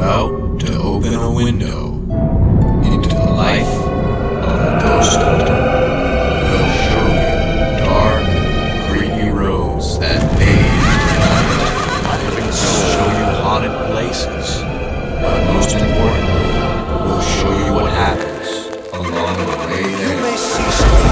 about to open a window into the life of a ghost hunter. We'll show you dark, creepy roads that lead to night. We'll show you haunted places, but most importantly, we'll show you what happens along the way there. You may see something.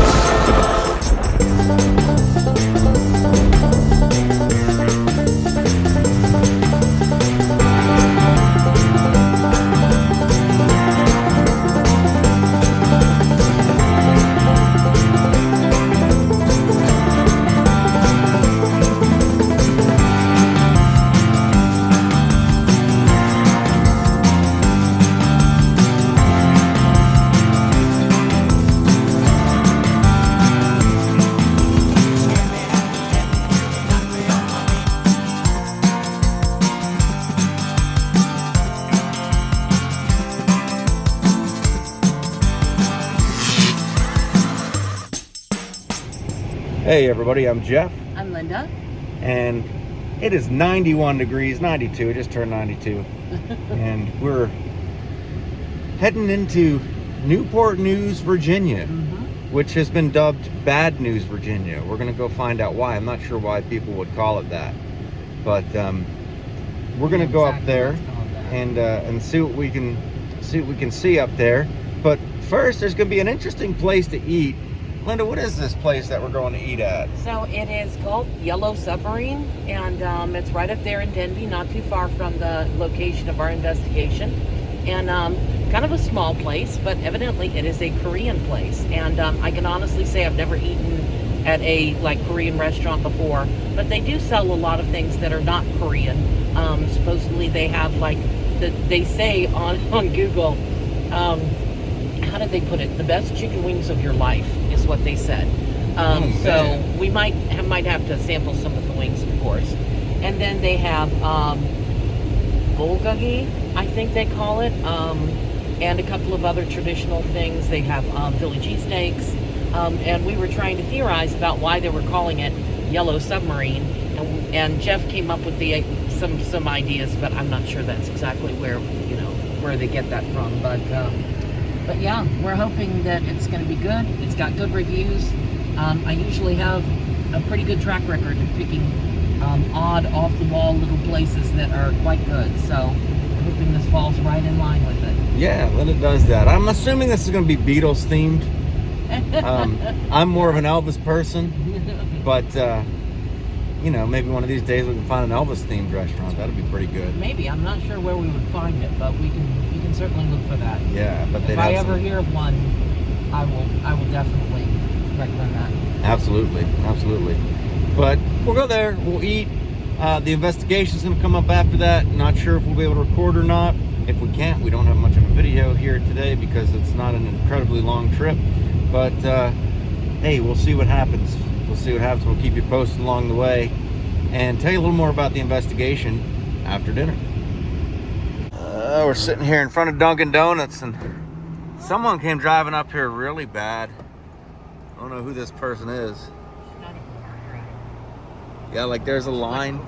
Hey everybody, I'm Jeff. I'm Linda. And it is 91 degrees, 92, it just turned 92. And we're heading into Newport News, Virginia, which has been dubbed Bad News, Virginia. We're going to go find out why. I'm not sure why people would call it that. But we're going to go up there and see what we can see up there. But first, there's going to be an interesting place to eat. Linda, what is this place that we're going to eat at? So it is called Yellow Submarine, and it's right up there in Denby, not too far from the location of our investigation. And kind of a small place, but evidently it is a Korean place. And I can honestly say I've never eaten at a Korean restaurant before, but they do sell a lot of things that are not Korean. Supposedly they have they say on Google, how did they put it? The best chicken wings of your life is what they said. So we might have to sample some of the wings, of course. And then they have bulgogi, I think they call it, and a couple of other traditional things. They have Philly cheesesteaks, and we were trying to theorize about why they were calling it Yellow Submarine. And Jeff came up with some ideas, but I'm not sure that's exactly where they get that from. But yeah, we're hoping that it's going to be good. It's got good reviews. I usually have a pretty good track record of picking odd, off-the-wall little places that are quite good. So I'm hoping this falls right in line with it. Yeah, Linda does that. I'm assuming this is going to be Beatles themed. I'm more of an Elvis person, but maybe one of these days we can find an Elvis themed restaurant. That'd be pretty good. Maybe. I'm not sure where we would find it, but we can certainly look for that. Yeah, but if I ever hear of one, I will definitely recommend that. Absolutely. But we'll go there. We'll eat. The investigation's going to come up after that. Not sure if we'll be able to record or not. If we can't, we don't have much of a video here today because it's not an incredibly long trip. But hey, we'll see what happens. We'll keep you posted along the way and tell you a little more about the investigation after dinner. We're sitting here in front of Dunkin' Donuts and someone came driving up here really bad. I don't know who this person is. Yeah, there's a line.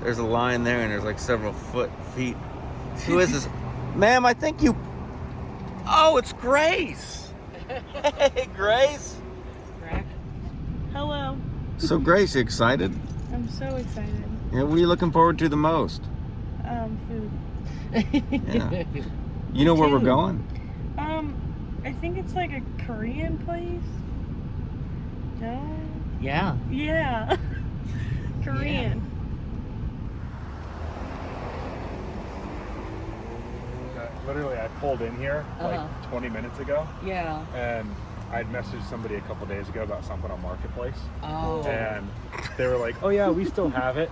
There's a line there and there's several feet. Who is this? Ma'am, I think you... Oh, it's Grace. Hey, Grace. Hello. So, Grace, you excited? I'm so excited. Yeah, what are you looking forward to the most? Food. Yeah. You know where we're going? I think it's a Korean place. No? Yeah. Yeah. Korean. Yeah. Literally, I pulled in here 20 minutes ago. Yeah. And I'd messaged somebody a couple days ago about something on Marketplace. Oh. And they were like, oh yeah, we still have it.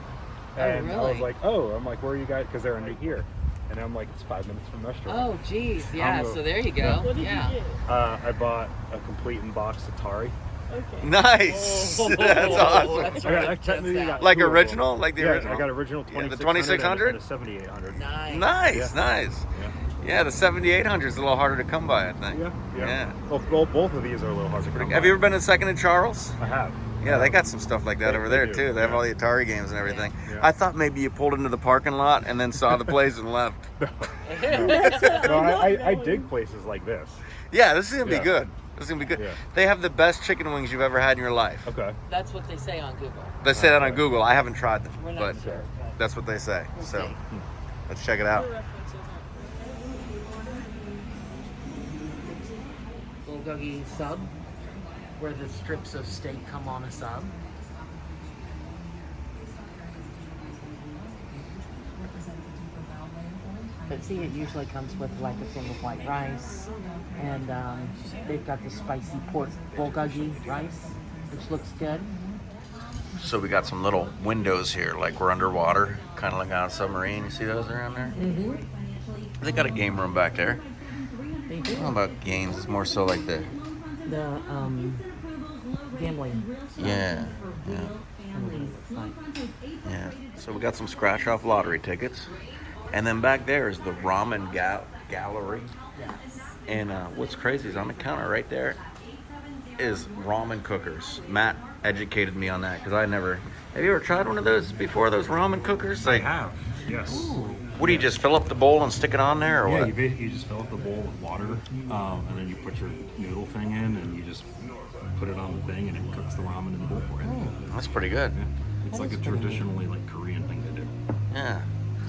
And really? I was like, I'm like, where are you guys? Because they're under here. And I'm like, it's 5 minutes from the restaurant. Oh, geez. Yeah, so there you go. What did you get? I bought a complete in-box Atari. Okay. Nice. That's awesome. That's I right. technically got Like two of them. original? Like the Yeah, original? I got original Yeah, the 2600 and 2600? a 7800. Nice. Nice. Yeah. Yeah, the 7800 is a little harder to come by, I think. Yeah. Well, both of these are a little hard to come by. Have you ever been to Second and Charles? I have. Yeah, they got some stuff like that over there do, too. They have yeah. all the Atari games and everything. Yeah. I thought maybe you pulled into the parking lot and then saw the place and left. No, I dig places like this. Yeah, this is gonna be Yeah. good. This is gonna be good. Yeah. They have the best chicken wings you've ever had in your life. Okay. That's what they say on Google. They say that on Google. I haven't tried them, We're not but sure. that's what they say. We'll So see. let's check it out. Bulgogi sub, where the strips of steak come on a sub. But see, it usually comes with like a thing of white rice, and they've got the spicy pork bulgogi rice, which looks good. So we got some little windows here, like we're underwater, kind of like on a submarine. You see those around there? Mm-hmm. They got a game room back there. They I do. don't know about games. It's more so like the The gambling. yeah. I believe it's like. Yeah. So we got some scratch off lottery tickets. And then back there is the ramen gallery. And what's crazy is on the counter right there is ramen cookers. Matt educated me on that because I never. Have you ever tried one of those before? Those ramen cookers? I have. Yes. What do you just fill up the bowl and stick it on there, or Yeah, what? you basically just fill up the bowl with water, and then you put your noodle thing in, and you just put it on the thing, and it cooks the ramen in the bowl for you. That's pretty good. Yeah. It's like a traditionally like Korean thing to do. Yeah.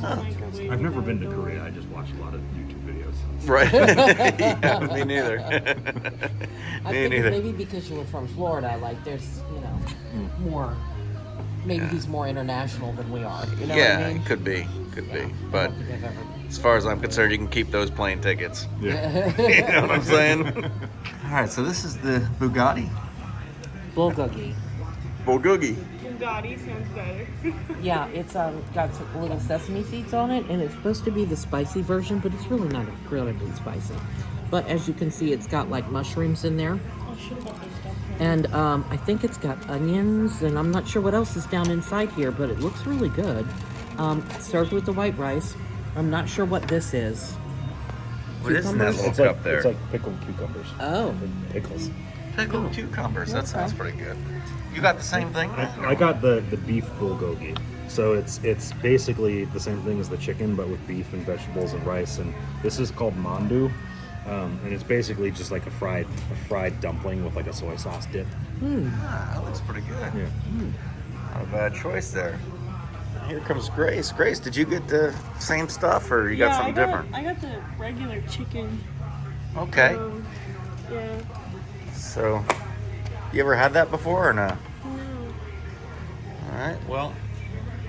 I've never been to Korea. I just watch a lot of YouTube videos. Right. Yeah, me neither. I Me think neither. maybe because you were from Florida, like there's, more. Maybe he's more international than we are. You know Yeah, what I mean? it could be. Could be. But I don't think I've ever. as far as I'm concerned, you can keep those plane tickets. Yeah. You know what I'm saying? All right, so this is the Bugatti. Bulgogi. Bulgogi. Bugatti sounds better. Yeah, it's got some little sesame seeds on it, and it's supposed to be the spicy version, but it's really not incredibly spicy. But as you can see, it's got like mushrooms in there, I should put this stuff. and I think it's got onions, and I'm not sure what else is down inside here, but it looks really good. Served with the white rice. I'm not sure what this is. What is in that little It's like, cup there? it's like pickled cucumbers. Oh, Pickles. Pickled cucumbers. That sounds pretty good. You got the same thing? I got the beef bulgogi. So it's basically the same thing as the chicken, but with beef and vegetables and rice. And this is called mandu, and it's basically just like a fried dumpling with like a soy sauce dip. Ah, that looks pretty good. Yeah. Not a bad choice there. Here comes Grace. Grace, did you get the same stuff or you got something different? I got the regular chicken. Okay. Yeah. So, you ever had that before or no? No. All right. Well,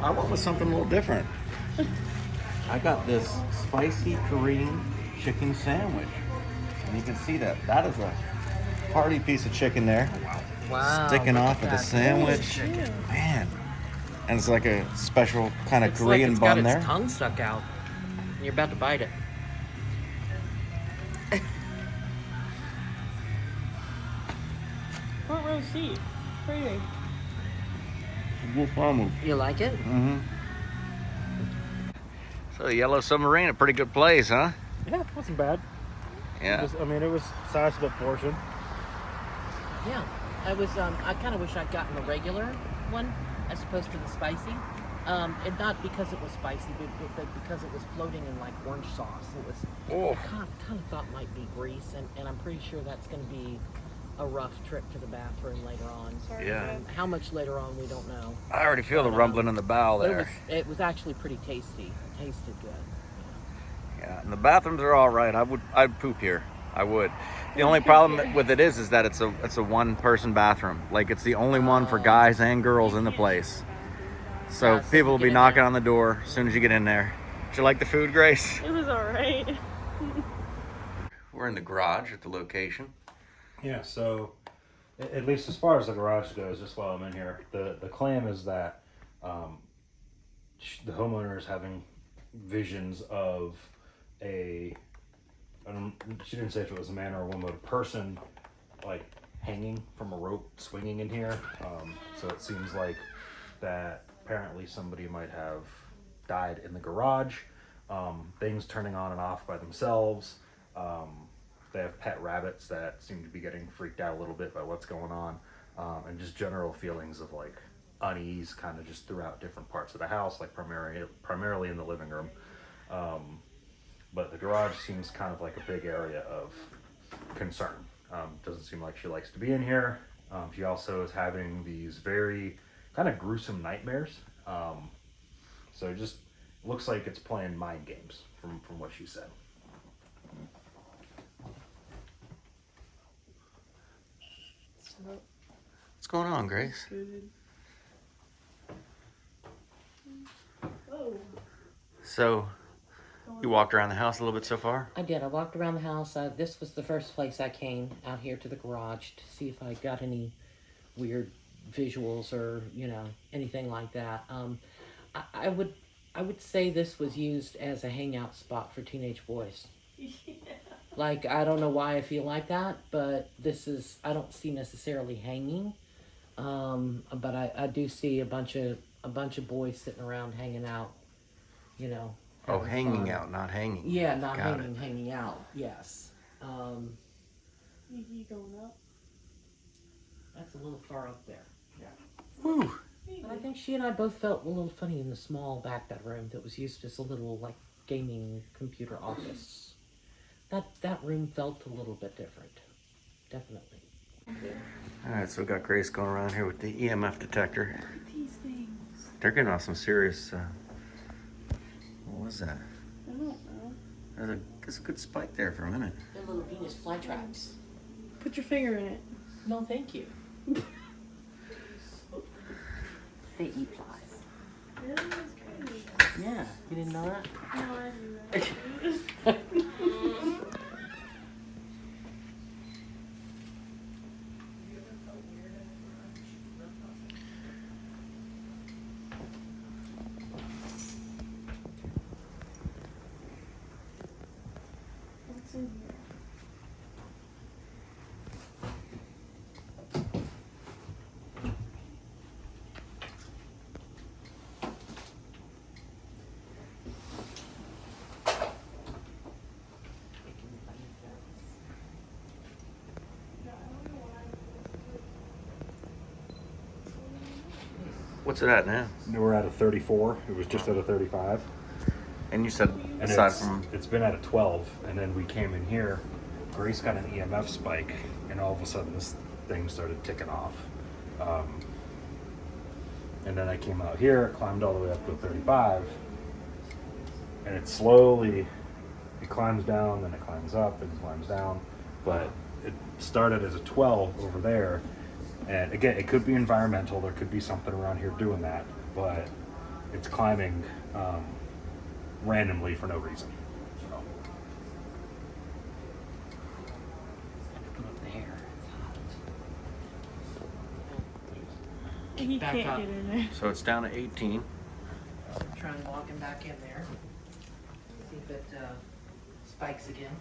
I went with something a little different. I got this spicy Korean chicken sandwich. And you can see that. That is a hearty piece of chicken there. wow! Sticking look off at of the that. sandwich. Man. And it's like a special kind of It's Korean like it's bun got there. its tongue stuck out. And you're about to bite it. Front row seat. Pretty. You like it? Mm-hmm. So the Yellow Submarine, a pretty good place, huh? Yeah, it wasn't bad. Yeah. It was sizable portion. Yeah. I kind of wish I'd gotten the regular one as opposed to the spicy. And not because it was spicy, but because it was floating in like orange sauce. It was Oh. kind of thought might be grease, and I'm pretty sure that's going to be a rough trip to the bathroom later on. Sorry. Yeah. How much later on we don't know. I already feel the rumbling in the bowel But there. it was actually pretty tasty. Tasted good. Yeah, and the bathrooms are all right. I'd poop here. I would. The only problem with it is that it's a one-person bathroom. Like it's the only one for guys and girls in the place. So Yeah, so people will you be get in knocking there. on the door as soon as you get in there. Did you like the food, Grace? It was alright. We're in the garage at the location. Yeah, so at least as far as the garage goes, just while I'm in here, the claim is that the homeowner is having visions of she didn't say if it was a man or a woman, but a person like hanging from a rope swinging in here. So it seems like that apparently somebody might have died in the garage. Things turning on and off by themselves. They have pet rabbits that seem to be getting freaked out a little bit by what's going on. and just general feelings of like unease kind of just throughout different parts of the house, like primarily in the living room. But the garage seems kind of like a big area of concern. Doesn't seem like she likes to be in here. She also is having these very kind of gruesome nightmares. So it just looks like it's playing mind games from what she said. What's going on, Grace? Good. Oh. So, you walked around the house a little bit so far? I did. I walked around the house. This was the first place I came out here to the garage to see if I got any weird visuals or, you know, anything like that. I would say this was used as a hangout spot for teenage boys. Yeah. Like, I don't know why I feel like that, but I don't see necessarily hanging. But I do see a bunch of boys sitting around hanging out, you know. Oh, having hanging fun. out, not hanging. Yeah, not Got hanging, it. hanging out. Yes. You going up? That's a little far up there. Woo! But I think she and I both felt a little funny in the small back bedroom that was used as a little like gaming computer office. That room felt a little bit different. Definitely. Alright, so we got Grace going around here with the EMF detector. These things. They're getting off some serious, what was that? I don't know. There's a good spike there for a minute. They're little Venus flytraps. Put your finger in it. No, thank you. They eat flies. Really? That's crazy. Yeah, you didn't know that? No, I knew that. What's in here? What's it at now? We're at a 34. It was just at a 35. And you said, And aside from... it's been at a 12, and then we came in here. Grace got an EMF spike, and all of a sudden this thing started ticking off. And then I came out here, climbed all the way up to a 35, and it slowly, it climbs down, then it climbs up, then it climbs down. But it started as a 12 over there, and again, it could be environmental. There could be something around here doing that, but it's climbing randomly for no reason. So. Put up the hair. It's hot. He Back can't up. get in there. So it's down to 18. Trying walking back in there. See if it spikes again.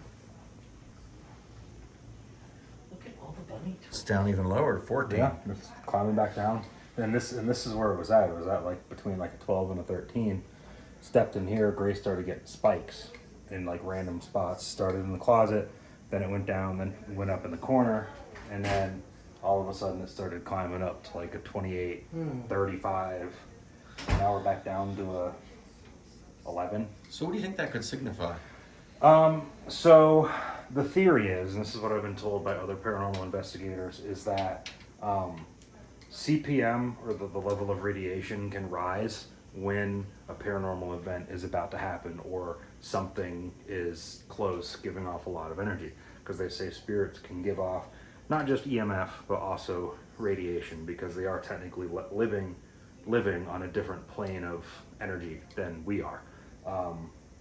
Look at all the bunny It's toys. down even lower to 14. Yeah, it's climbing back down. And this is where it was at. It was at like between like a 12 and a 13. Stepped in here, Grace started getting spikes in like random spots. Started in the closet, then it went down, then it went up in the corner, and then all of a sudden it started climbing up to like a 28, 35. Now we're back down to a 11. So what do you think that could signify? So the theory is, and this is what I've been told by other paranormal investigators, is that CPM, or the level of radiation, can rise when a paranormal event is about to happen or something is close, giving off a lot of energy. Because they say spirits can give off not just EMF, but also radiation, because they are technically living on a different plane of energy than we are.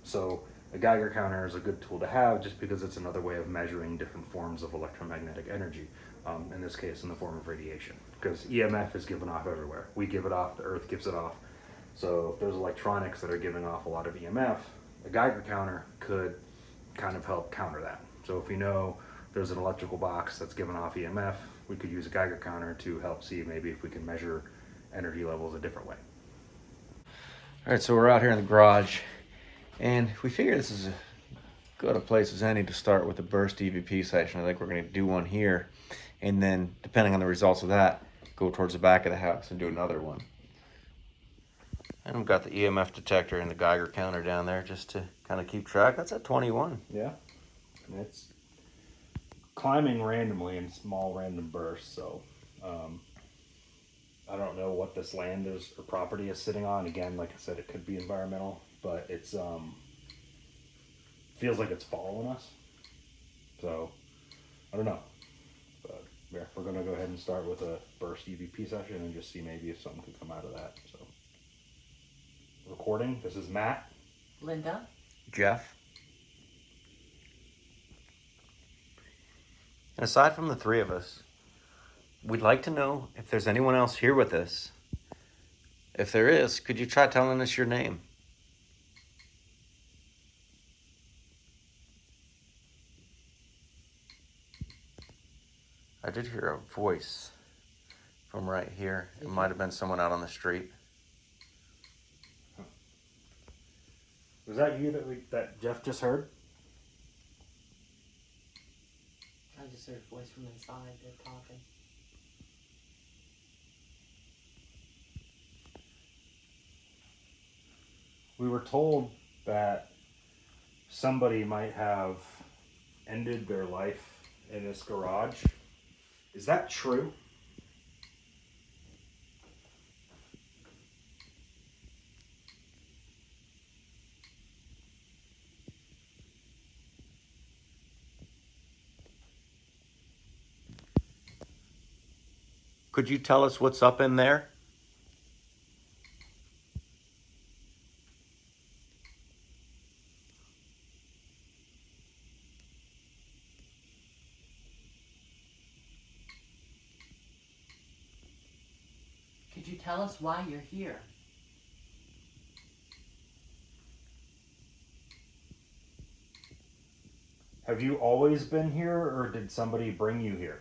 So a Geiger counter is a good tool to have, just because it's another way of measuring different forms of electromagnetic energy, in this case in the form of radiation, because EMF is given off everywhere. We give it off, the earth gives it off. So if there's electronics that are giving off a lot of EMF, a Geiger counter could kind of help counter that. So if we know there's an electrical box that's giving off EMF, we could use a Geiger counter to help see maybe if we can measure energy levels a different way. All right, so we're out here in the garage, and we figure this is as good a place as any to start with the burst EVP section. I think we're going to do one here. and then depending on the results of that, go towards the back of the house and do another one. And we've got the EMF detector and the Geiger counter down there just to kind of keep track. That's at 21. Yeah. It's climbing randomly in small random bursts, so I don't know what this land is or property is sitting on. Again, like I said, it could be environmental, but it's feels like it's following us. So I don't know. But yeah, we're gonna go ahead and start with a burst EVP session and just see maybe if something could come out of that. So recording. This is Matt. Linda? Jeff? And aside from the three of us, we'd like to know if there's anyone else here with us. If there is, could you try telling us your name? I did hear a voice from right here. It might have been someone out on the street. Was that you that Jeff just heard? I just heard a voice from inside. They're talking. We were told that somebody might have ended their life in this garage. Is that true? Could you tell us what's up in there? Could you tell us why you're here? Have you always been here, or did somebody bring you here?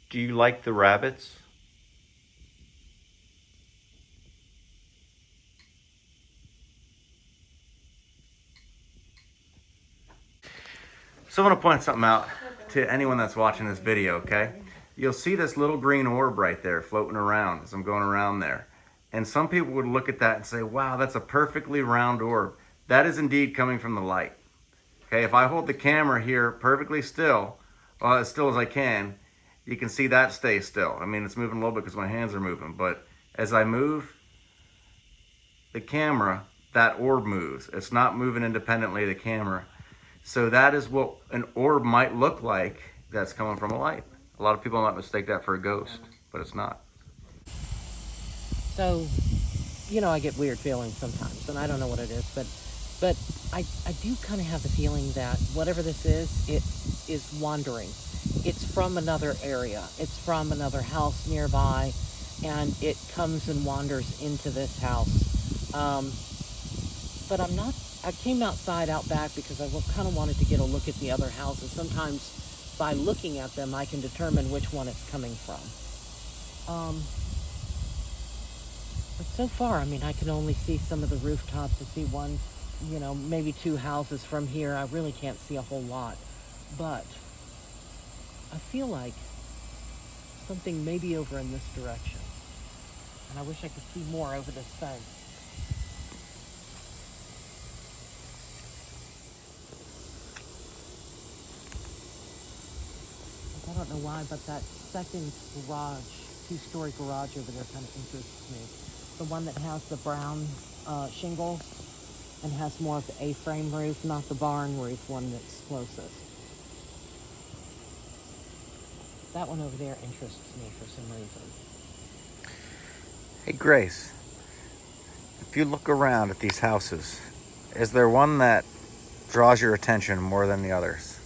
Do you like the rabbits? So I want to point something out to anyone that's watching this video, okay? You'll see this little green orb right there floating around as I'm going around there. And some people would look at that and say, wow, that's a perfectly round orb. That is indeed coming from the light. Okay, if I hold the camera here perfectly still, well, as still as I can, you can see that stay still. I mean, it's moving a little bit because my hands are moving, but as I move the camera, that orb moves. It's not moving independently of the camera. So that is what an orb might look like that's coming from a light. A lot of people might mistake that for a ghost, but it's not. So, you know, I get weird feelings sometimes, and I don't know what it is, but I do kind of have the feeling that whatever this is, it is wandering. It's from another area. It's from another house nearby, and it comes and wanders into this house. But I came outside out back because I kind of wanted to get a look at the other houses. Sometimes by looking at them, I can determine which one it's coming from. But so far, I mean, I can only see some of the rooftops. I see one, you know, maybe two houses from here. I really can't see a whole lot. But I feel like something may be over in this direction. And I wish I could see more over this fence. I don't know why, but that second garage, two-story garage over there kind of interests me. The one that has the brown shingles and has more of the A-frame roof, not the barn roof one that's closest. That one over there interests me for some reason. Hey, Grace, if you look around at these houses, is there one that draws your attention more than the others?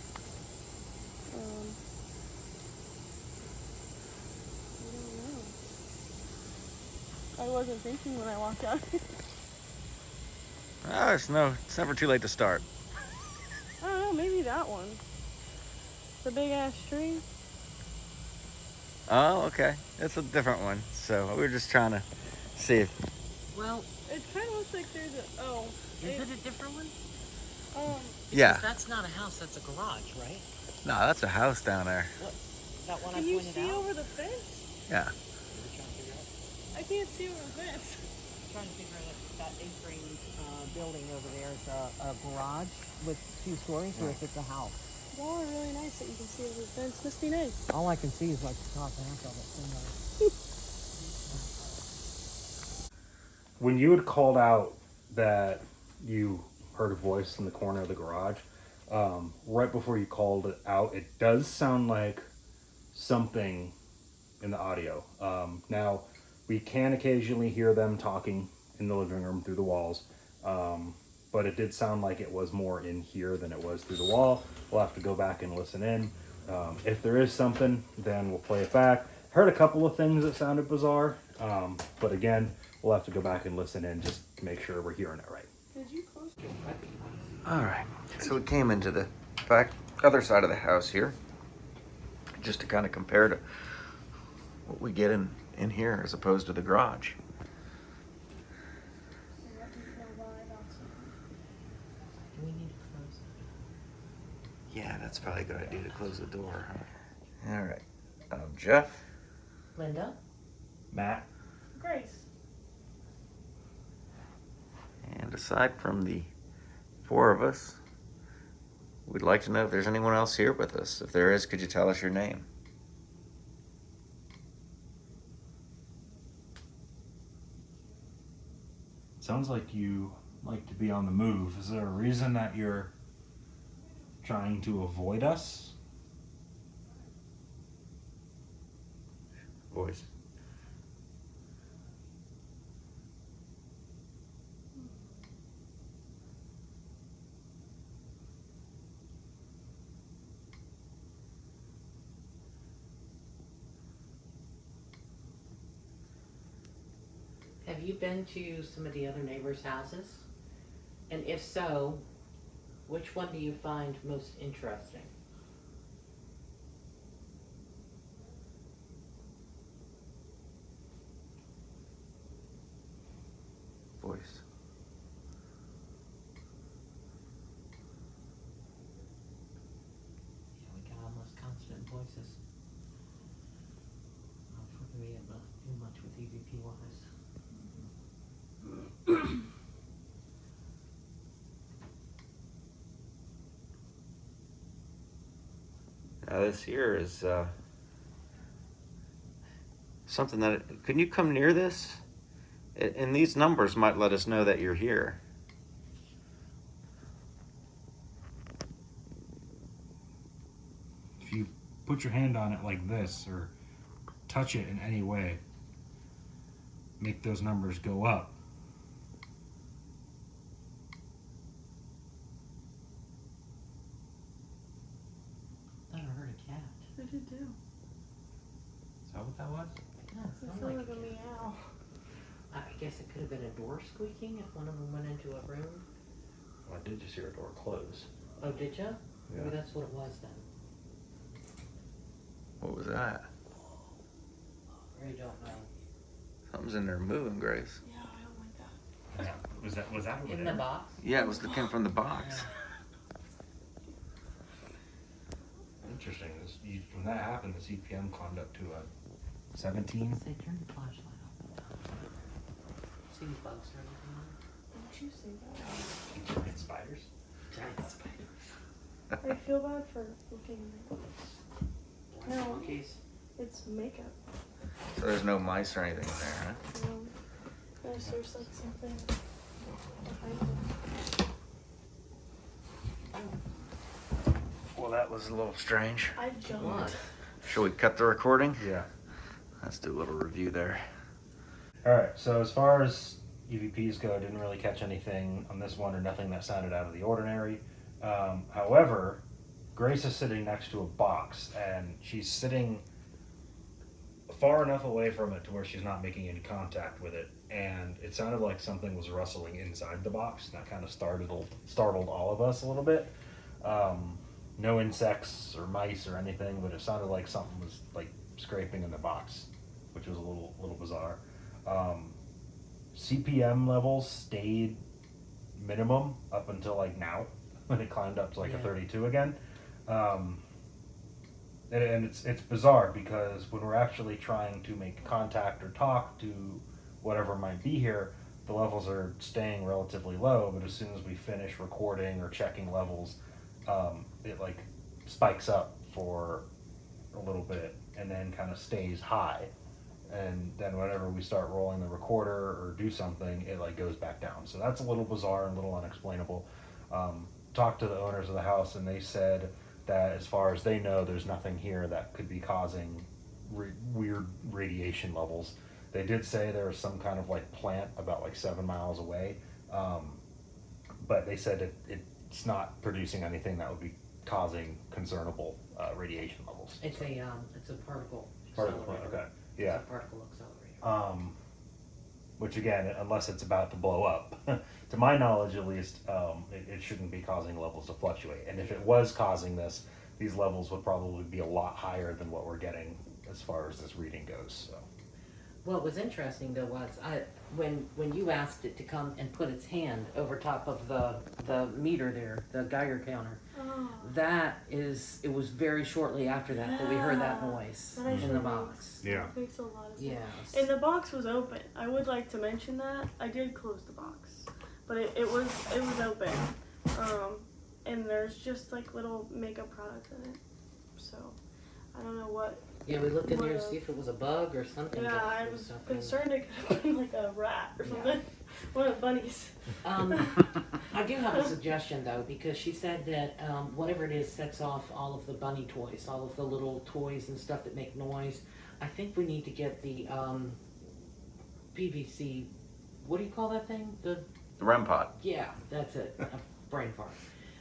I don't know. I wasn't thinking when I walked out. It's never too late to start. I don't know, maybe that one. The big ass tree. Oh, okay. It's a different one. So we were just trying to see if Well, It kind of looks like there's a. Oh. is it a different one? Yeah. That's not a house, that's a garage, right? No, that's a house down there. What? That one I Can you pointed see out? over the fence? Yeah. I can't see over the fence. I'm trying to figure out if that A-frame building over there is a garage with 2 stories or if it's a house. Y'all are really nice that you can see over the fence. Must be nice. All I can see is like the top half of it. When you had called out that you heard a voice in the corner of the garage, right before you called it out, it does sound like something in the audio. Now, we can occasionally hear them talking in the living room through the walls, but it did sound like it was more in here than it was through the wall. We'll have to go back and listen in. If there is something, then we'll play it back. Heard a couple of things that sounded bizarre, but again, we'll have to go back and listen in just to make sure we're hearing it right. Did you close it? All right. So we came into the other side of the house here, just to kind of compare to what we get in here as opposed to the garage. Do we need to close it? Yeah, that's probably a good idea to close the door. Huh? All right. Jeff. Linda? Matt? Grace. And aside from the 4 of us, we'd like to know if there's anyone else here with us. If there is, could you tell us your name? Sounds like you like to be on the move. Is there a reason that you're trying to avoid us? Voice. Have you been to some of the other neighbors' houses? And if so, which one do you find most interesting? Voice. Yeah, we got almost constant voices. For me, I'm not too much with EVP wise. Now this here is something that, can you come near this? And these numbers might let us know that you're here. If you put your hand on it like this or touch it in any way, make those numbers go up. I thought I heard a cat. I did too. Is that what that was? Yeah, It it sounded sounded like like a a cat. meow. I guess it could have been a door squeaking if one of them went into a room. Well, I did just hear a door close. Oh, did ya? Maybe Yeah. that's what it was then. What was that? I really don't know. Something's in there moving, Grace. Yeah, I don't like that. Was that over In there? the box? Yeah, it was the came from the box. Interesting. When that happened, the CPM climbed up to a 17. Say, turn the flashlight on. See bugs or anything? Don't you say that? Giant spiders. Giant spiders. I feel bad for looking at it. Black No. monkeys. It's makeup. So there's no mice or anything in there, huh? Unless there's like something behind it. Well, that was a little strange. I What? jumped. Shall we cut the recording? Yeah. Let's do a little review there. All right. So as far as EVPs go, I didn't really catch anything on this one or nothing that sounded out of the ordinary. However, Grace is sitting next to a box and she's sitting far enough away from it to where she's not making any contact with it. And it sounded like something was rustling inside the box. And that kind of startled all of us a little bit. No insects or mice or anything, but it sounded like something was like scraping in the box, which was a little bizarre. CPM levels stayed minimum up until like now, when it climbed up to like a Yeah. 32 again. And it's bizarre because when we're actually trying to make contact or talk to whatever might be here, the levels are staying relatively low, but as soon as we finish recording or checking levels, it like spikes up for a little bit and then kind of stays high. And then whenever we start rolling the recorder or do something, it like goes back down. So that's a little bizarre and a little unexplainable. Talked to the owners of the house, and they said that as far as they know, there's nothing here that could be causing weird radiation levels. They did say there was some kind of like plant about like 7 miles away, but they said it's not producing anything that would be causing concernable radiation levels. It's a particle Part of the plant, accelerator. okay, yeah. It's a particle accelerator. Which again, unless it's about to blow up, to my knowledge at least, it shouldn't be causing levels to fluctuate. And if it was causing this, these levels would probably be a lot higher than what we're getting as far as this reading goes. So. What was interesting though was when you asked it to come and put its hand over top of the meter there, the Geiger counter, it was very shortly after that we heard that noise That in the box. Yeah. That makes a lot of sense. Yes. And the box was open. I would like to mention that. I did close the box. But it was open. And there's just like little makeup products in it. So I don't know what. Yeah, we looked in there to see if it was a bug or something. Yeah, but I there was nothing. concerned it could have been like a rat or something. One of the bunnies. I do have a suggestion though, because she said that whatever it is sets off all of the bunny toys, all of the little toys and stuff that make noise. I think we need to get the PVC. What do you call that thing? The REM pod. Yeah, that's it. A brain fart.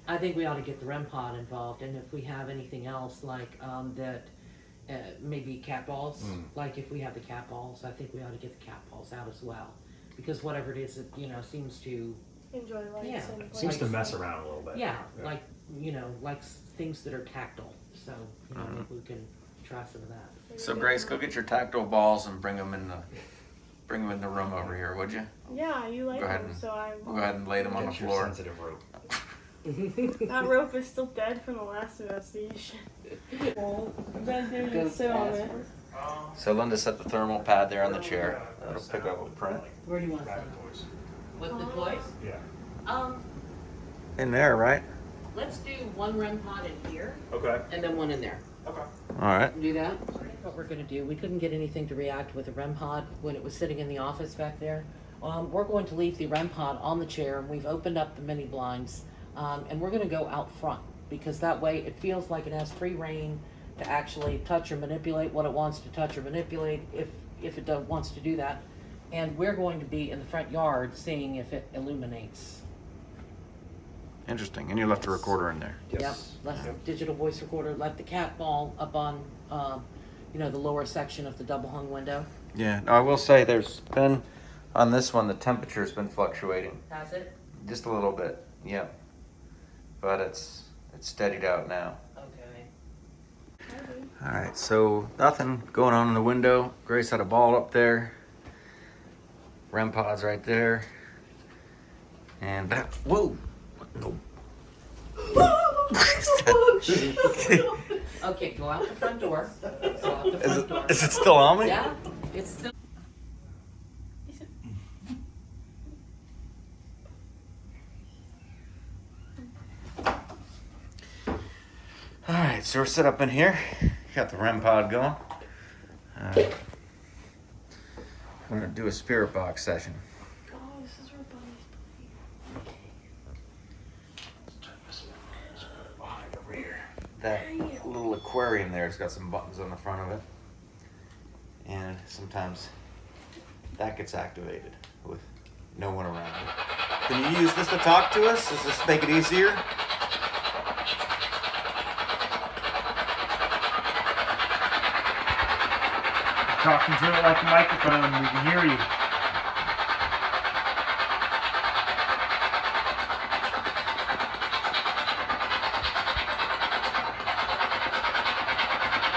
I think we ought to get the REM pod involved, and if we have anything else like that. Maybe cat balls. Like if we have the cat balls, I think we ought to get the cat balls out as well, because whatever it is, it seems to Enjoy lights Yeah. and Seems to lights. mess around a little bit. yeah, like things that are tactile. So maybe we can try some of that. So Grace, go get your tactile balls and bring them in the room over here, would you? Yeah, you like Go ahead them, and- so I Go ahead and lay them on the Get your floor. sensitive rope. That rope is still dead from the last investigation. Well, Ben didn't sit on it. So Linda set the thermal pad there on the chair. It'll pick up a print. Where do you want them? With the toys? Yeah. In there, right? Let's do one REM pod in here Okay. and then one in there. Okay. All right. Do that. What we're gonna do, we couldn't get anything to react with the REM pod when it was sitting in the office back there. We're going to leave the REM pod on the chair, and we've opened up the mini blinds, and we're gonna go out front, because that way it feels like it has free reign to actually touch or manipulate what it wants to touch or manipulate if it wants to do that. And we're going to be in the front yard seeing if it illuminates. Interesting. And you left the recorder in there. Yes. Yep, left digital voice recorder, left the cat ball up on, the lower section of the double hung window. Yeah. No, I will say there's been, on this one, the temperature's been fluctuating. Has it? Just a little bit. Yep. But it's steadied out now. Okay. All right, so nothing going on in the window. Grace had a ball up there. REM pod's right there. And whoa! Okay, go out the front door. Go out the front door. Is it still on me? Yeah, it's still. All right, so we're set up in here. Got the REM pod going. We're gonna do a spirit box session. Oh, this is where bunnies Behind over here. That little aquarium there's got some buttons on the front of it. And sometimes that gets activated with no one around. Can you use this to talk to us? Does this make it easier? Talking to it like a microphone, we can hear you.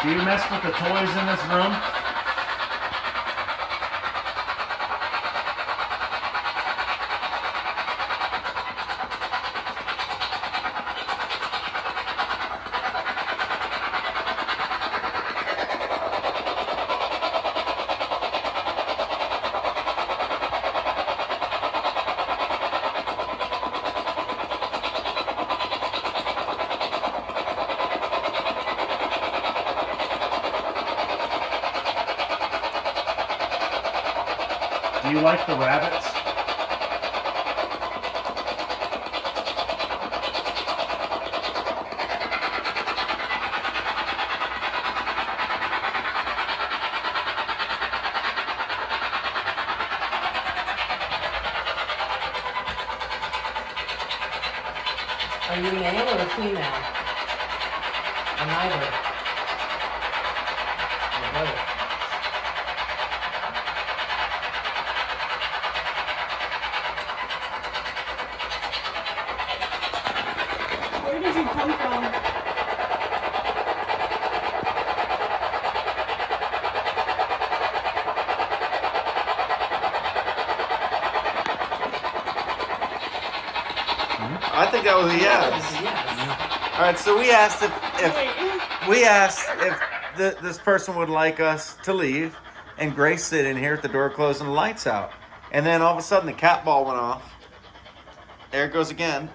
Do you mess with the toys in this room? Do you like the rabbits? Are you male or female? Or neither? Or both? Where did you come from? I think that was a yes. Yes. All right, so we asked Wait. if this person would like us to leave, and Grace sit in here at the door closing the lights out. And then all of a sudden the cat ball went off. There it goes again.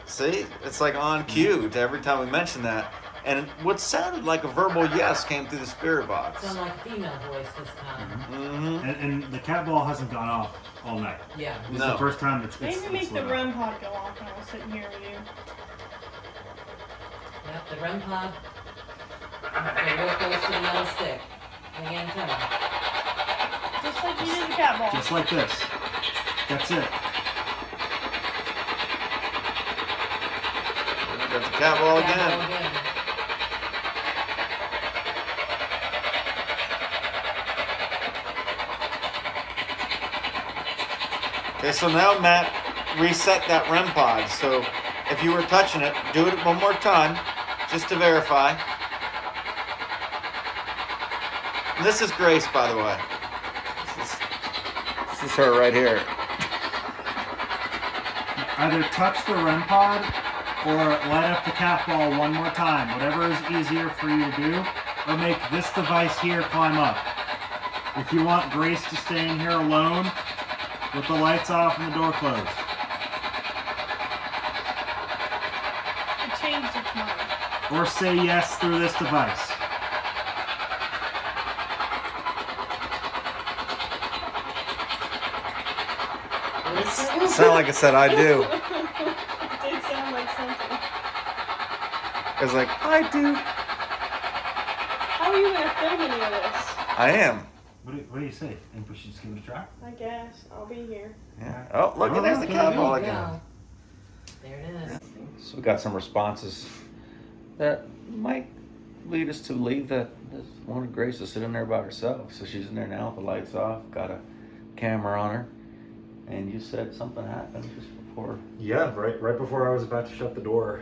See? It's like on cue to every time we mention that. And what sounded like a verbal yes came through the spirit box. Sound like a female voice this time. Mm-hmm. And the cat ball hasn't gone off all night. Yeah. This is No. the first time it's Maybe make the lit up. REM pod go off when I was sitting here with you. Yep, the REM pod. Okay, real close to the yellow stick. And the antenna. Just like you did the cat ball. Just like this. That's it. Got the cat ball Cat again. ball again. Okay, so now Matt reset that REM pod. So if you were touching it, do it one more time, just to verify. And this is Grace, by the way. This is her right here. Either touch the REM pod or light up the cat ball one more time. Whatever is easier for you to do. Or make this device here climb up. If you want Grace to stay in here alone with the lights off and the door closed. It changed its mind. Or say yes through this device. Sound like I said I do. It did sound like something. It was like, I do. How are you gonna film any of this? I am. What do you say? Think we should just give it a try? I guess. I'll be here. Yeah. Oh, look, there's the cat ball There you again. go. There it is. So we got some responses that might lead us to believe that this wanted Grace to sit in there by herself. So she's in there now with the lights off, got a camera on her. And you said something happened just before. Yeah, right before I was about to shut the door,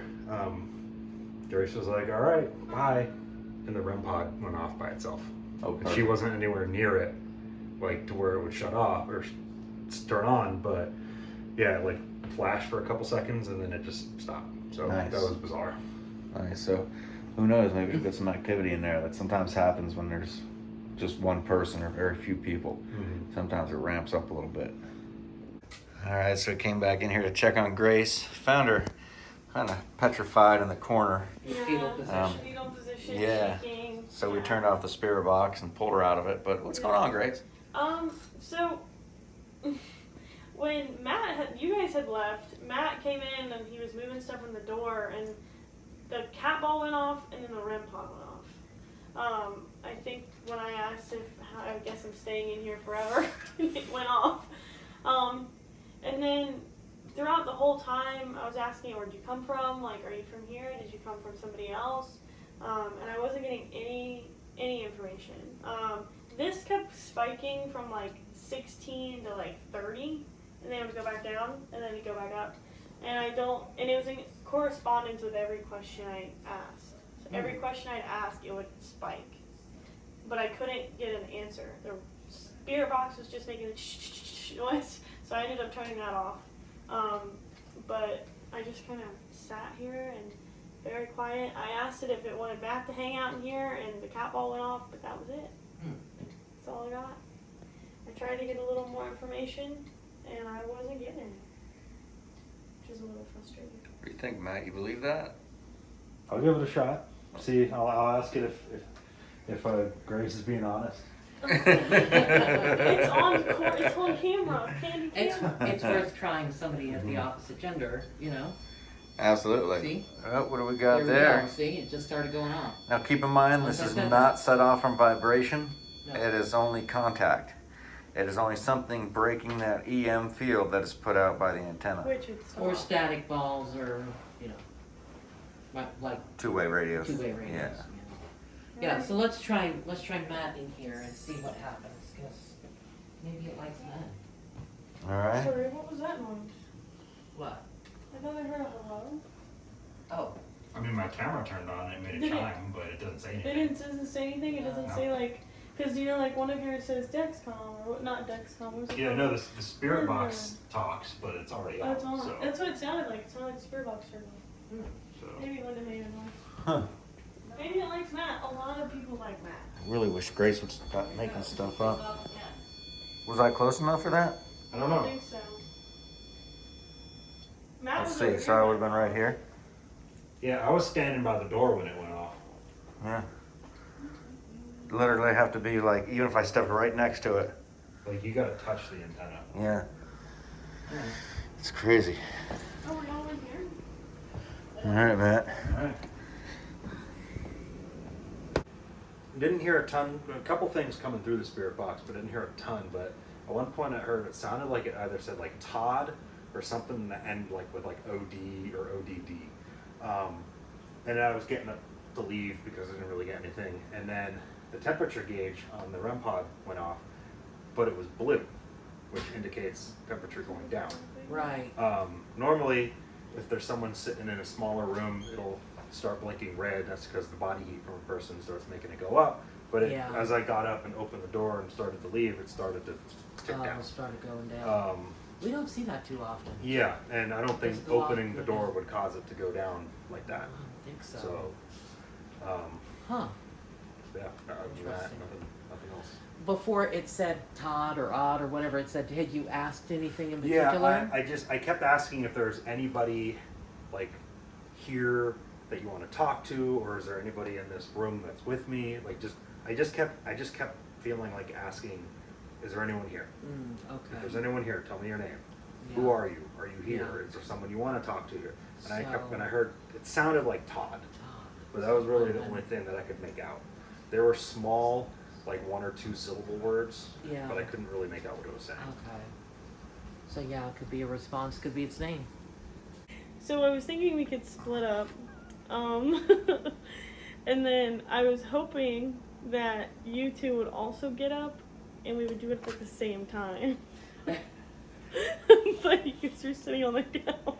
Grace was like, all right, bye. And the REM pod went off by itself. Okay. And she wasn't anywhere near it, like to where it would shut off or turn on, but yeah, it like flashed for a couple seconds and then it just stopped. So Nice. that was bizarre. Alright, so who knows, maybe we've got some activity in there that sometimes happens when there's just one person or very few people. Mm-hmm. Sometimes it ramps up a little bit. Alright, so I came back in here to check on Grace. Found her kind of petrified in the corner. Fetal position. Fetal position, yeah. shaking. So we turned off the spirit box and pulled her out of it. But what's going on, Grace? So when you guys had left, Matt came in and he was moving stuff in the door, and the cat ball went off, and then the REM pod went off. I think when I asked I guess I'm staying in here forever, it went off. And then throughout the whole time, I was asking, where'd you come from? Like, are you from here? Did you come from somebody else? And I wasn't getting any information. This kept spiking from like 16 to like 30, and then it would go back down, and then it'd go back up. And it was in correspondence with every question I asked. So every question I'd ask, it would spike. But I couldn't get an answer. The spirit box was just making a noise, so I ended up turning that off. But I just kind of sat here and very quiet. I asked it if it wanted Matt to hang out in here, and the cat ball went off, but that was it. That's all I got. I tried to get a little more information, and I wasn't getting it, which is a little frustrating. What do you think, Matt? You believe that? I'll give it a shot. See, I'll ask it if Grace is being honest. It's on camera. Candy It's camera. worth trying somebody of the opposite gender, you know. Absolutely. See? Oh, what do we got we there? go. See, it just started going off. Now keep in mind, this is not set off from vibration. No. It is only contact. It is only something breaking that EM field that is put out by the antenna. Which it's Or not. static balls, or you know, like Two-way radios. two-way radios. Yeah. Yeah. So let's try Matt in here and see what happens, because maybe it likes Matt. All right. Sorry, what was that noise? What? I thought I heard a hello. Oh. I mean, my camera turned on, it made a Did it- chime, but it doesn't say It anything. doesn't say anything. It doesn't No. say like, because you know, like one of yours says Dexcom or not Dexcom. What was it Yeah, called? no, the spirit box talks, but it's already Oh, out. it's on. So, That's what it sounded like. It sounded like Spirit Box turtle. so. Maybe Linda made a noise. Huh. Maybe it likes Matt. A lot of people like Matt. Really wish Grace would stop making stuff up. Was I close enough for that? I don't I know. think so. Matt Let's was see. over So here. I would have been right here. Yeah, I was standing by the door when it went off. Yeah. Literally have to be like, even if I stepped right next to it. Like, you gotta touch the antenna. Yeah. It's crazy. Oh, we're all in here. All right, Matt. Alright. Didn't hear a ton, a couple things coming through the spirit box, but didn't hear a ton. But at one point I heard it sounded like it either said like Todd or something that ended like with like OD or ODD. And I was getting up to leave because I didn't really get anything. And then the temperature gauge on the REM pod went off, but it was blue, which indicates temperature going down. Right. Normally, if there's someone sitting in a smaller room, it'll start blinking red. That's because the body heat from a person starts making it go up. But Yeah. as I got up and opened the door and started to leave, it started to tick down. It started going down. We don't see that too often. Yeah, and I don't think Just go opening off, the go door down. would cause it to go down like that. I don't think so. So, Huh. yeah, other than that, Interesting. nothing else. Before it said Todd or Odd or whatever it said, had you asked anything in Yeah, particular? I kept asking if there's anybody like here that you want to talk to, or is there anybody in this room that's with me? Like, I just kept feeling like asking, is there anyone here? If Okay. there's anyone here, tell me your name. Yeah. Who are you? Are you here? Yeah. Is there someone you want to talk to here? And I kept, So- and I heard it sounded like Todd, Todd. but that was really the only thing that I could make out. There were small, like 1 or 2 syllable words, Yeah. but I couldn't really make out what it was saying. Okay. So yeah, it could be a response, could be its name. So I was thinking we could split up. And then I was hoping that you two would also get up and we would do it at the same time. But you guys are sitting on the ground,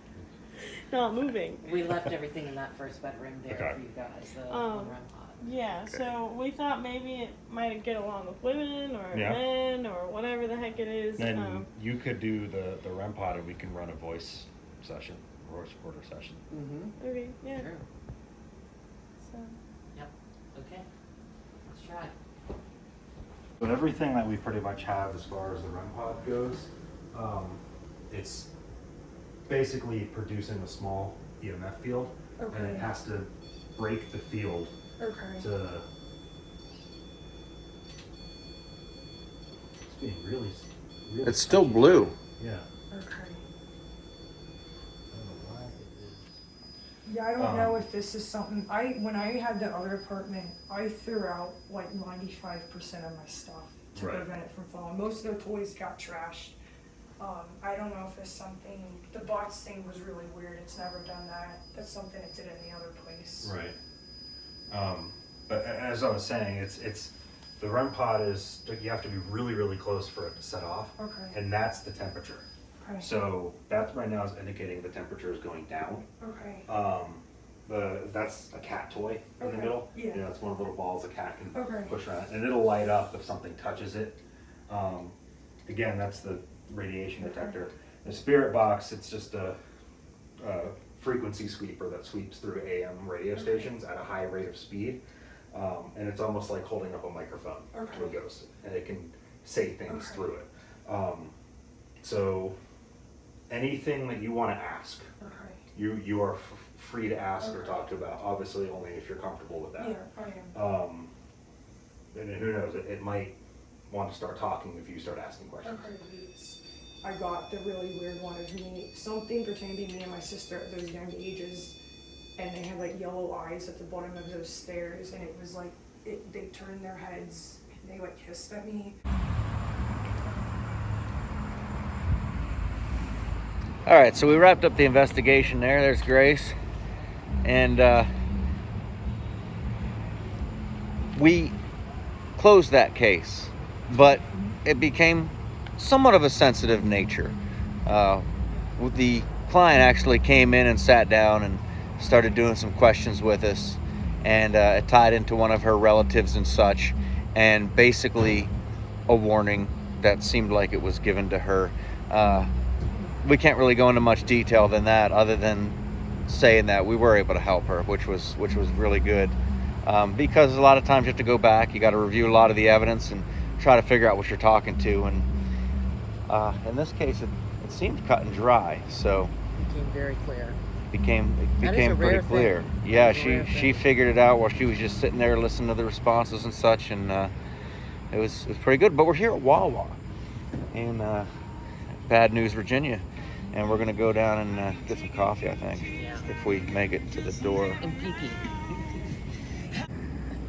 not moving. We left everything in that first bedroom there Okay. for you guys. The Um, one REM pod. Yeah, Okay. so we thought maybe it might get along with women or Yeah. men or whatever the heck it is. Then you could do the REM pod, and we can run a voice session, voice recorder session. Mm-hmm. Okay, yeah. True. So. Yep. Okay. Let's try. But everything that we pretty much have as far as the REM pod goes, it's basically producing a small EMF field, and Okay. it has to break the field Okay. to. It's being really. It's still blue. Yeah. Okay. I don't know why it is. Yeah, I don't know if this is something, when I had the other apartment, I threw out like 95% of my stuff to Right. prevent it from falling. Most of the toys got trashed. I don't know if it's something, the box thing was really weird, it's never done that. That's something it did in the other place. Right. But as I was saying, it's the REM pod is, you have to be really close for it to set off, Okay, and that's the temperature. okay, So that right now is indicating the temperature is going down. okay, That's a cat toy in the Okay, middle. yeah. You know, it's one of the little balls a cat can Okay. push around, and it'll light up if something touches it. Again, that's the radiation detector. The spirit box, it's just a frequency sweeper that sweeps through AM radio stations at a high rate of speed. And it's almost like holding up a microphone to a Okay. ghost, and it can say things Okay. through it. So anything that you want to ask, okay. you are free to ask or Okay. talk to about. Obviously, only if you're comfortable with that. Yeah, I am. And then who knows? It might want to start talking if you start asking questions. Okay, I got the really weird one of me, something pretending to be me and my sister at those young ages, and they had like yellow eyes at the bottom of those stairs, and it was like, they turned their heads and they like hissed at me. All right, so we wrapped up the investigation there. There's Grace. And we closed that case, but it became somewhat of a sensitive nature. The client actually came in and sat down and started doing some questions with us, and it tied into one of her relatives and such, and basically a warning that seemed like it was given to her. We can't really go into much detail than that, other than saying that we were able to help her, which was really good. Because a lot of times you have to go back, you got to review a lot of the evidence and try to figure out what you're talking to. And in this case, it seemed cut and dry, so It became very clear. it That is a became rare pretty clear. thing. Yeah, That is a rare she thing. figured it out while she was just sitting there listening to the responses and such, and it was pretty good. But we're here at Wawa in Bad News, Virginia, and we're gonna go down and get some coffee, I think, Yeah. if we make it to the door. And pee-pee.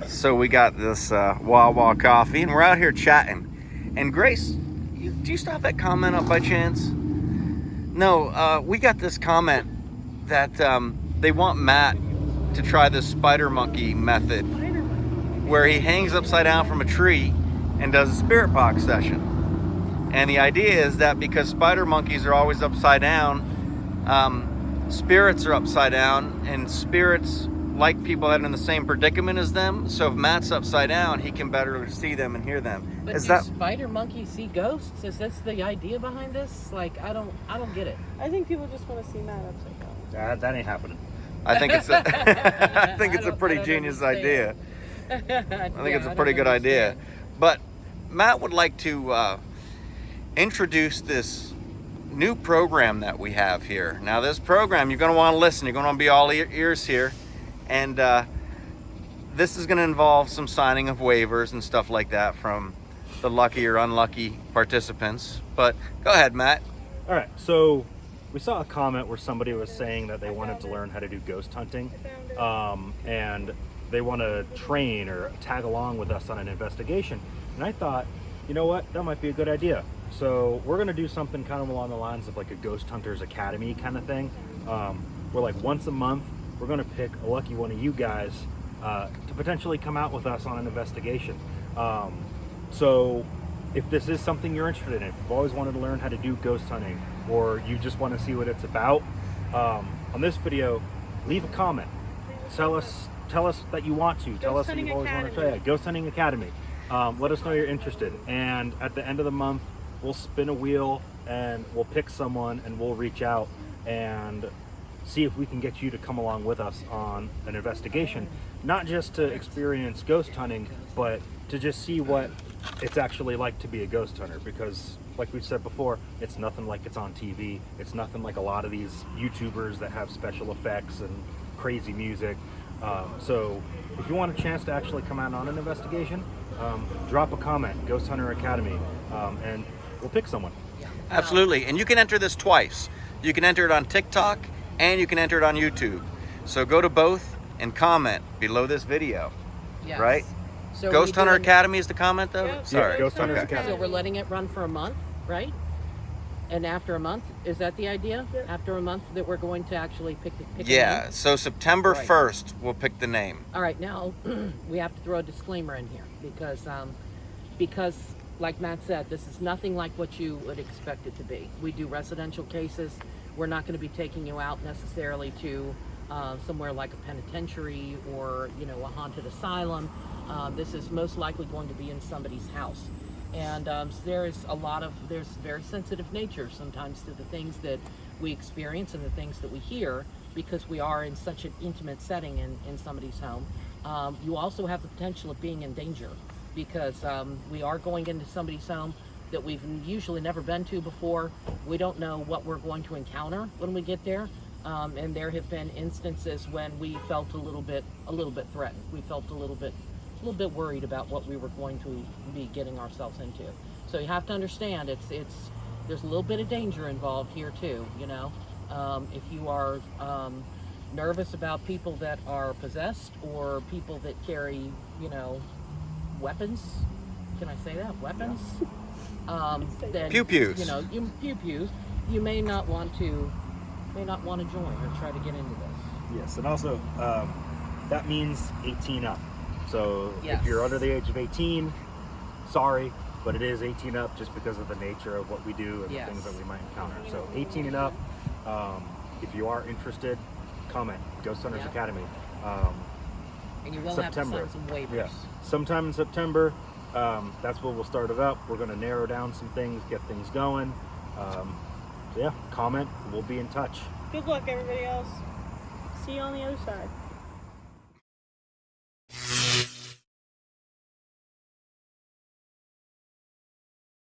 So we got this Wawa coffee, and we're out here chatting. And Grace, do you still have that comment up by chance? No, we got this comment that they want Matt to try this spider monkey method, where he hangs upside down from a tree and does a spirit box session. And the idea is that because spider monkeys are always upside down, spirits are upside down, and spirits like people that are in the same predicament as them. So if Matt's upside down, he can better see them and hear them. But do spider monkeys see ghosts? Is that the idea behind this? Like, I don't get it. I think people just want to see Matt upside down. That ain't happening. I think it's I think it's a pretty genius idea. I think it's a pretty good idea. But Matt would like to introduce this new program that we have here. Now, this program, you're going to want to listen. You're going to want to be all ears here. And this is going to involve some signing of waivers and stuff like that from the lucky or unlucky participants. But go ahead, Matt. All right, so we saw a comment where somebody was saying that they wanted to learn how to do ghost hunting, and they want to train or tag along with us on an investigation. And I thought, you know what, that might be a good idea. So we're going to do something kind of along the lines of like a Ghost Hunters Academy kind of thing, where like once a month, we're going to pick a lucky one of you guys to potentially come out with us on an investigation. So if this is something you're interested in, if you've always wanted to learn how to do ghost hunting, or you just want to see what it's about, on this video, leave a comment. Tell us that you want to. Tell us that you've always wanted to try it. Ghost Hunting Academy. Let us know you're interested. And at the end of the month, we'll spin a wheel and we'll pick someone and we'll reach out and see if we can get you to come along with us on an investigation, not just to experience ghost hunting, but to just see what it's actually like to be a ghost hunter. Because like we've said before, it's nothing like it's on TV. It's nothing like a lot of these YouTubers that have special effects and crazy music. So if you want a chance to actually come out on an investigation, drop a comment, Ghost Hunter Academy, and we'll pick someone. Absolutely. And you can enter this twice. You can enter it on TikTok and you can enter it on YouTube. So go to both and comment below this video. Yes. Right? So Ghost Hunter Academy is the comment though? Yeah. Sorry. Yeah, Ghost Hunters Okay. Academy. So we're letting it run for a month, right? And after a month, is that the idea? Yeah. After a month that we're going to actually pick a Yeah, name? so September Right. 1st, we'll pick the name. All right, now we have to throw a disclaimer in here because like Matt said, this is nothing like what you would expect it to be. We do residential cases. We're not going to be taking you out necessarily to somewhere like a penitentiary or, you know, a haunted asylum. This is most likely going to be in somebody's house. And there's very sensitive nature sometimes to the things that we experience and the things that we hear, because we are in such an intimate setting in somebody's home. You also have the potential of being in danger, because we are going into somebody's home that we've usually never been to before. We don't know what we're going to encounter when we get there. And there have been instances when we felt a little bit threatened. We felt a little bit little bit worried about what we were going to be getting ourselves into. So you have to understand, there's a little bit of danger involved here too. You know, if you are nervous about people that are possessed or people that carry, you know, weapons. Can I say that? Weapons? Then Pew-pews. you know, pew-pews. You may not want to join or try to get into this. Yes, and also that means 18 up. So Yes. if you're under the age of 18, sorry, but it is 18 up just because of the nature of what we do and Yes. the things that we might encounter. So 18 and up. If you are interested, comment. Ghost Hunters Yeah. Academy. And you will September. have to sign some waivers. Yeah, sometime in September. That's where we'll start it up. We're going to narrow down some things, get things going. So yeah, comment. We'll be in touch. Good luck, everybody else. See you on the other side.